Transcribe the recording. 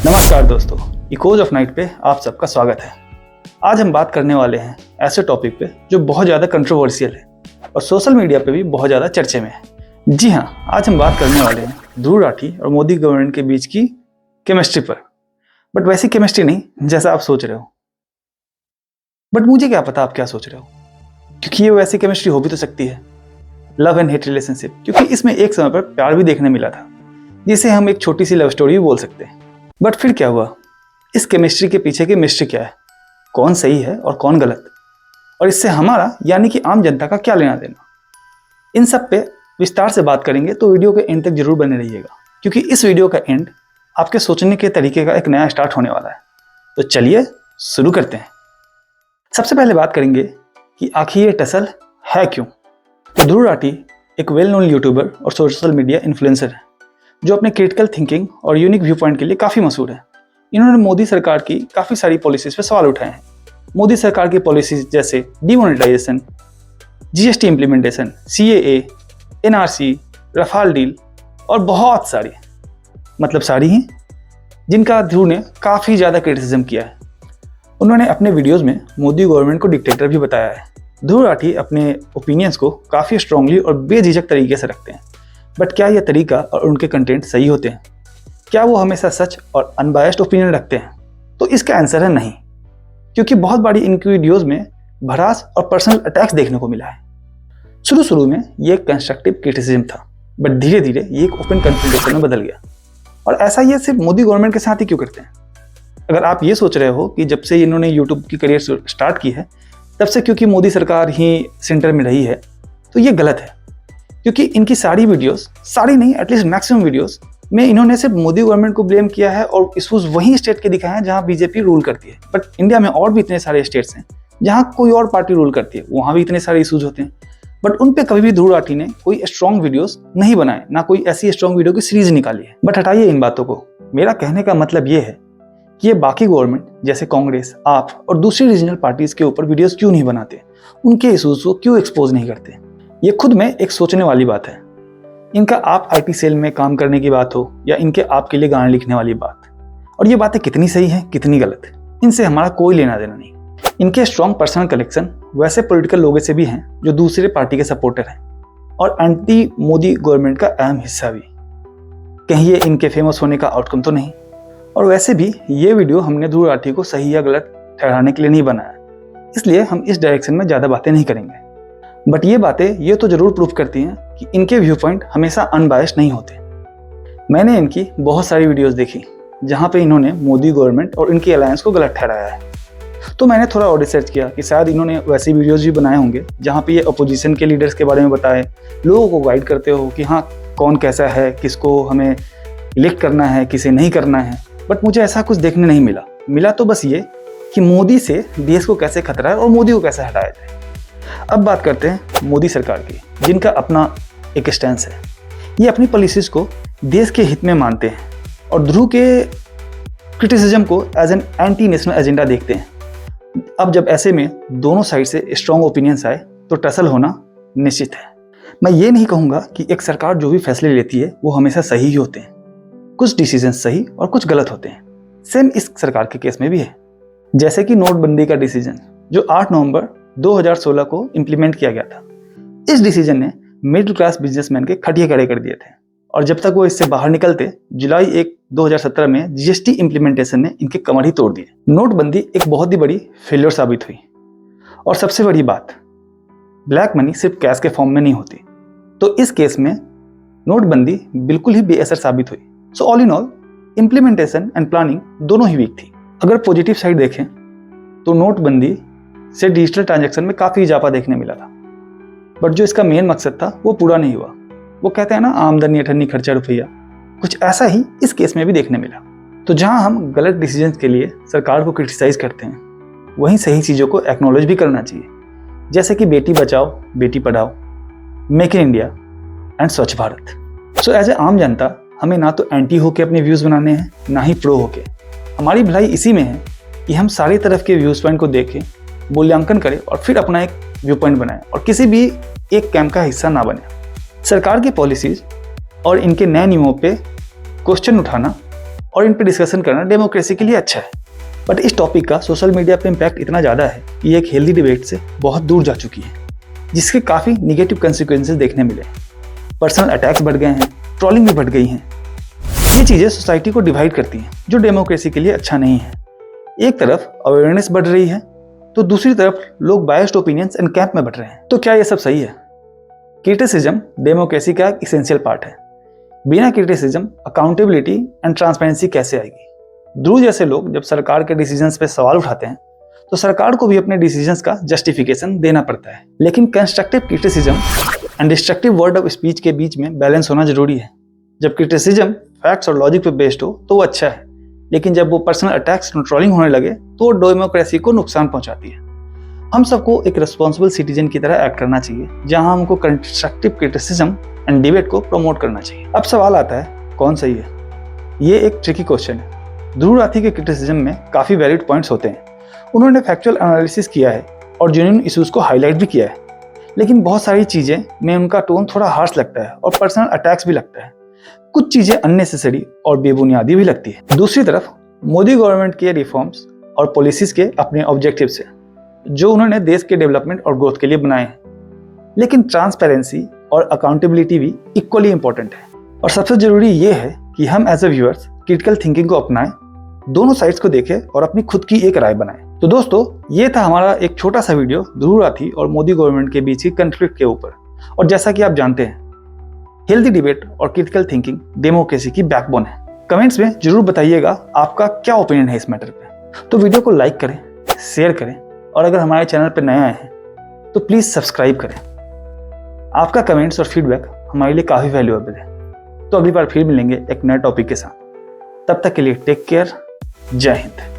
नमस्कार दोस्तों, echoes of night पे आप सबका स्वागत है। आज हम बात करने वाले हैं ऐसे टॉपिक पे जो बहुत ज़्यादा कंट्रोवर्शियल है और सोशल मीडिया पे भी बहुत ज़्यादा चर्चे में है। जी हाँ, आज हम बात करने वाले हैं ध्रुव राठी और मोदी गवर्नमेंट के बीच की केमिस्ट्री पर। बट वैसी केमिस्ट्री नहीं जैसा आप सोच रहे हो। बट मुझे क्या पता आप क्या सोच रहे हो, क्योंकि ये वैसी केमिस्ट्री हो भी तो सकती है, लव एंड हेट रिलेशनशिप। क्योंकि इसमें एक समय पर प्यार भी देखने मिला था, जिसे हम एक छोटी सी लव स्टोरी भी बोल सकते हैं। बट फिर क्या हुआ? इस केमिस्ट्री के पीछे की मिस्ट्री क्या है, कौन सही है और कौन गलत, और इससे हमारा यानी कि आम जनता का क्या लेना देना, इन सब पे विस्तार से बात करेंगे। तो वीडियो के एंड तक जरूर बने रहिएगा, क्योंकि इस वीडियो का एंड आपके सोचने के तरीके का एक नया स्टार्ट होने वाला है। तो चलिए शुरू करते हैं। सबसे पहले बात करेंगे कि आखिर ये टसल है क्यों। तो ध्रुव राठी एक वेल नोन यूट्यूबर और सोशल मीडिया इन्फ्लुएंसर है, जो अपने क्रिटिकल थिंकिंग और यूनिक व्यू पॉइंट के लिए काफ़ी मशहूर है। इन्होंने मोदी सरकार की काफ़ी सारी पॉलिसीज़ पे सवाल उठाए हैं। मोदी सरकार की पॉलिसीज़ जैसे demonetisation, GST implementation, CAA, NRC, Rafale deal और बहुत सारी, मतलब सारी ही, जिनका ध्रुव ने काफ़ी ज़्यादा क्रिटिसिज्म किया है। उन्होंने अपने वीडियोज़ में मोदी गवर्नमेंट को डिक्टेटर भी बताया है। ध्रुव राठी अपने ओपिनियंस को काफ़ी स्ट्रांगली और बेझिझक तरीके से रखते हैं। बट क्या यह तरीका और उनके कंटेंट सही होते हैं? क्या वो हमेशा सच और अनबायस्ड ओपिनियन रखते हैं? तो इसका आंसर है नहीं, क्योंकि बहुत बारी इनकी वीडियोस में भड़ास और पर्सनल अटैक्स देखने को मिला है। शुरू में ये एक कंस्ट्रक्टिव क्रिटिसिज्म था, बट धीरे धीरे ये एक ओपन कन्फ्रंटेशन में बदल गया। और ऐसा ये सिर्फ मोदी गवर्नमेंट के साथ ही क्यों करते हैं? अगर आप ये सोच रहे हो कि जब से इन्होंने यूट्यूब की करियर स्टार्ट की है तब से क्योंकि मोदी सरकार ही सेंटर में रही है, तो ये गलत है। क्योंकि इनकी सारी वीडियोस, सारी नहीं एटलीस्ट मैक्सिमम वीडियोस में इन्होंने सिर्फ मोदी गवर्नमेंट को ब्लेम किया है और इशूज वही स्टेट के दिखाए हैं जहां बीजेपी रूल करती है। बट इंडिया में और भी इतने सारे स्टेट्स हैं जहां कोई और पार्टी रूल करती है, वहां भी इतने सारे इशूज होते हैं। बट उन पे कभी भी ध्रुव राठी ने कोई स्ट्रॉन्ग वीडियोस नहीं बनाए, ना कोई ऐसी स्ट्रॉन्ग वीडियो की सीरीज निकाली है। बट हटाइए इन बातों को। मेरा कहने का मतलब ये है कि ये बाकी गवर्नमेंट जैसे कांग्रेस, आप और दूसरी रीजनल पार्टीज के ऊपर वीडियोस क्यों नहीं बनाते, उनके इशूज को क्यों एक्सपोज नहीं करते। ये खुद में एक सोचने वाली बात है। इनका आप आईटी सेल में काम करने की बात हो या इनके आपके लिए गाने लिखने वाली बात, और ये बातें कितनी सही हैं कितनी गलत है, इनसे हमारा कोई लेना देना नहीं। इनके स्ट्रॉन्ग पर्सनल कलेक्शन वैसे पॉलिटिकल लोगों से भी हैं जो दूसरे पार्टी के सपोर्टर हैं और एंटी मोदी गवर्नमेंट का अहम हिस्सा भी। कहीं ये इनके फेमस होने का आउटकम तो नहीं। और वैसे भी ये वीडियो हमने ध्रुव राठी को सही या गलत ठहराने के लिए नहीं बनाया, इसलिए हम इस डायरेक्शन में ज़्यादा बातें नहीं करेंगे। बट ये बातें ये तो जरूर प्रूव करती हैं कि इनके व्यू पॉइंट हमेशा अनबायस्ड नहीं होते। मैंने इनकी बहुत सारी वीडियोस देखी जहाँ पे इन्होंने मोदी गवर्नमेंट और इनकी अलायंस को गलत ठहराया है। तो मैंने थोड़ा और रिसर्च किया कि शायद इन्होंने वैसी वीडियोस भी बनाए होंगे जहाँ पे ये अपोजिशन के लीडर्स के बारे में बताए, लोगों को गाइड करते हो कि हाँ कौन कैसा है, किसको हमें इलेक्ट करना है, किसे नहीं करना है। बट मुझे ऐसा कुछ देखने नहीं मिला तो बस ये कि मोदी से देश को कैसे खतरा है और मोदी को कैसे हटाया जाए। अब बात करते हैं मोदी सरकार की, जिनका अपना एक स्टैंस है। ये अपनी पॉलिसीज़ को देश के हित में मानते हैं और ध्रुव के क्रिटिसिज्म को as an anti national agenda देखते हैं। अब जब ऐसे में दोनों साइड से स्ट्रॉन्ग ओपिनियंस आए तो टसल होना निश्चित है। मैं ये नहीं कहूँगा कि एक सरकार जो भी फैसले लेती है वो हमेशा सही ही होते हैं। कुछ डिसीजन सही और कुछ गलत होते हैं। सेम इस सरकार के केस में भी है। जैसे कि नोटबंदी का डिसीजन जो 8 नवंबर 2016 को इम्प्लीमेंट किया गया था। इस डिसीजन ने मिडिल क्लास बिजनेसमैन के खटिए खड़े कर दिए थे और जब तक वो इससे बाहर निकलते, जुलाई 1, 2017 में जीएसटी इम्प्लीमेंटेशन ने इनके कमर ही तोड़ दिए। नोटबंदी एक बहुत ही बड़ी फेलियर साबित हुई। और सबसे बड़ी बात, ब्लैक मनी सिर्फ कैश के फॉर्म में नहीं होती। तो इस केस में नोटबंदी बिल्कुल ही बेअसर साबित हुई। So all in all implementation and planning दोनों ही वीक थी। अगर पॉजिटिव साइड देखें तो नोटबंदी से डिजिटल ट्रांजैक्शन में काफ़ी इजाफा देखने मिला था। बट जो इसका मेन मकसद था वो पूरा नहीं हुआ। वो कहते हैं ना, आमदनी अठन्नी खर्चा रुपया, कुछ ऐसा ही इस केस में भी देखने मिला। तो जहां हम गलत डिसीजन के लिए सरकार को क्रिटिसाइज करते हैं, वहीं सही चीज़ों को एक्नॉलेज भी करना चाहिए। जैसे कि Beti Bachao Beti Padhao, make in India and स्वच्छ भारत। सो एज ए आम जनता हमें ना तो एंटी होके अपने व्यूज़ बनाने हैं, ना ही प्रो होके। हमारी भलाई इसी में है कि हम सारी तरफ के व्यूज़ पॉइंट को देखें, मूल्यांकन करें और फिर अपना एक व्यू पॉइंट बनाएं और किसी भी एक कैंप का हिस्सा ना बने। सरकार की पॉलिसीज और इनके नए नियमों पे क्वेश्चन उठाना और इन पे डिस्कशन करना डेमोक्रेसी के लिए अच्छा है। बट इस टॉपिक का सोशल मीडिया पे इम्पैक्ट इतना ज़्यादा है कि ये एक हेल्दी डिबेट से बहुत दूर जा चुकी है, जिसके काफ़ी निगेटिव कंसिक्वेंसेस देखने मिले। पर्सनल अटैक्स बढ़ गए हैं, ट्रोलिंग भी बढ़ गई हैं। ये चीज़ें सोसाइटी को डिवाइड करती हैं, जो डेमोक्रेसी के लिए अच्छा नहीं है। एक तरफ अवेयरनेस बढ़ रही है तो दूसरी तरफ लोग बायस्ड ओपिनियंस एंड कैंप में बढ़ रहे हैं। तो क्या ये सब सही है? क्रिटिसिज्म डेमोक्रेसी का एक इसेंशियल पार्ट है। बिना क्रिटिसिज्म अकाउंटेबिलिटी एंड ट्रांसपेरेंसी कैसे आएगी? ध्रुव जैसे लोग जब सरकार के डिसीजंस पे सवाल उठाते हैं तो सरकार को भी अपने डिसीजंस का जस्टिफिकेशन देना पड़ता है। लेकिन constructive criticism and destructive word of speech के बीच में बैलेंस होना जरूरी है। जब क्रिटिसिज्म फैक्ट्स और लॉजिक पे बेस्ड हो तो वो अच्छा है, लेकिन जब वो पर्सनल अटैक्स और ट्रोलिंग होने लगे तो वो डेमोक्रेसी को नुकसान पहुंचाती है। हम सबको एक रिस्पॉन्सिबल सिटीजन की तरह एक्ट करना चाहिए, जहां हमको कंस्ट्रक्टिव क्रिटिसिज्म एंड डिबेट को प्रमोट करना चाहिए। अब सवाल आता है, कौन सही है? ये एक ट्रिकी क्वेश्चन है। ध्रुव राठी के क्रिटिसिज्म में काफ़ी वैलिड पॉइंट्स होते हैं। उन्होंने फैक्चुअल एनालिसिस किया है और जेन्युइन इश्यूज को हाईलाइट भी किया है, लेकिन बहुत सारी चीज़ें में उनका टोन थोड़ा हार्श लगता है और पर्सनल अटैक्स भी लगता है। कुछ चीज़ें अननेसेसरी और बेबुनियादी भी लगती है। दूसरी तरफ मोदी गवर्नमेंट के रिफॉर्म्स और पॉलिसीज के अपने ऑब्जेक्टिव्स हैं, जो उन्होंने देश के डेवलपमेंट और ग्रोथ के लिए बनाए हैं। लेकिन ट्रांसपेरेंसी और अकाउंटेबिलिटी भी इक्वली इंपॉर्टेंट है। और सबसे जरूरी ये है कि हम as a viewers critical thinking को अपनाएं, दोनों साइड्स को देखें और अपनी खुद की एक राय बनाएं। तो दोस्तों, ये था हमारा एक छोटा सा वीडियो ध्रुव राठी और मोदी गवर्नमेंट के बीच की कॉन्फ्लिक्ट के ऊपर। और जैसा कि आप जानते हैं, हेल्दी डिबेट और क्रिटिकल थिंकिंग डेमोक्रेसी की बैकबोन है। कमेंट्स में जरूर बताइएगा आपका क्या ओपिनियन है इस मैटर पे। तो वीडियो को लाइक करें, शेयर करें और अगर हमारे चैनल पर नए आए हैं तो प्लीज़ सब्सक्राइब करें। आपका कमेंट्स और फीडबैक हमारे लिए काफ़ी वैल्यूएबल है। तो अगली बार फिर मिलेंगे एक नए टॉपिक के साथ। तब तक के लिए टेक केयर। जय हिंद।